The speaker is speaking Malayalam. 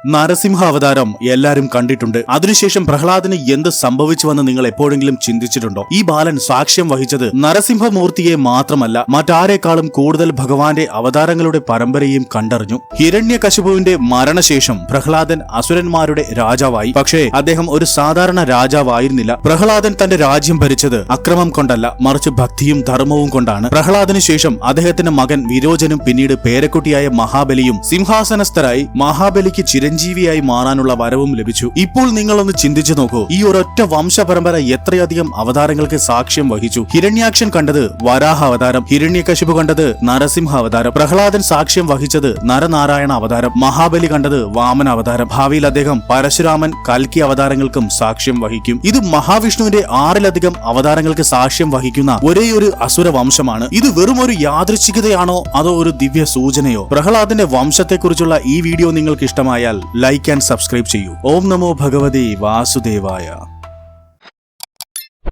നരസിംഹ അവതാരം എല്ലാരും കണ്ടിട്ടുണ്ട്. അതിനുശേഷം പ്രഹ്ലാദന് എന്ത് സംഭവിച്ചുവെന്ന് നിങ്ങൾ എപ്പോഴെങ്കിലും ചിന്തിച്ചിട്ടുണ്ടോ? ഈ ബാലൻ സാക്ഷ്യം വഹിച്ചത് നരസിംഹമൂർത്തിയെ മാത്രമല്ല, മറ്റാരേക്കാളും കൂടുതൽ ഭഗവാന്റെ അവതാരങ്ങളുടെ പരമ്പരയും കണ്ടറിഞ്ഞു. ഹിരണ്യകശിപുവിന്റെ മരണശേഷം പ്രഹ്ലാദൻ അസുരന്മാരുടെ രാജാവായി. പക്ഷേ അദ്ദേഹം ഒരു സാധാരണ രാജാവായിരുന്നില്ല. പ്രഹ്ലാദൻ തന്റെ രാജ്യം ഭരിച്ചത് അക്രമം കൊണ്ടല്ല, മറിച്ച് ഭക്തിയും ധർമ്മവും കൊണ്ടാണ്. പ്രഹ്ലാദന് ശേഷം അദ്ദേഹത്തിന്റെ മകൻ വിരോചനും പിന്നീട് പേരക്കുട്ടിയായ മഹാബലിയും സിംഹാസനസ്ഥരായി. മഹാബലിക്ക് ചിരഞ്ജീവിയായി മാറാനുള്ള വരവും ലഭിച്ചു. ഇപ്പോൾ നിങ്ങളൊന്ന് ചിന്തിച്ചു നോക്കൂ, ഈ ഒരൊറ്റ വംശപരമ്പര എത്രയധികം അവതാരങ്ങൾക്ക് സാക്ഷ്യം വഹിച്ചു. ഹിരണ്യാക്ഷൻ കണ്ടത് വരാഹ അവതാരം, ഹിരണ്യകശിപു കണ്ടത് നരസിംഹ അവതാരം, പ്രഹ്ലാദൻ സാക്ഷ്യം വഹിച്ചത് നരനാരായണ അവതാരം, മഹാബലി കണ്ടത് വാമന അവതാരം. ഭാവിയിൽ അദ്ദേഹം പരശുരാമൻ, കൽക്കി അവതാരങ്ങൾക്കും സാക്ഷ്യം വഹിക്കും. ഇത് മഹാവിഷ്ണുവിന്റെ 6ലധികം അവതാരങ്ങൾക്ക് സാക്ഷ്യം വഹിക്കുന്ന ഒരേയൊരു അസുര വംശമാണ്. ഇത് വെറും ഒരു യാദൃച്ഛികതയാണോ അതോ ഒരു ദിവ്യ സൂചനയോ? പ്രഹ്ലാദന്റെ വംശത്തെക്കുറിച്ചുള്ള ഈ വീഡിയോ നിങ്ങൾക്ക് ഇഷ്ടമായാൽ ലൈക്ക് ആൻഡ് സബ്സ്ക്രൈബ് ചെയ്യൂ. ഓം നമോ ഭഗവതേ വാസുദേവായ.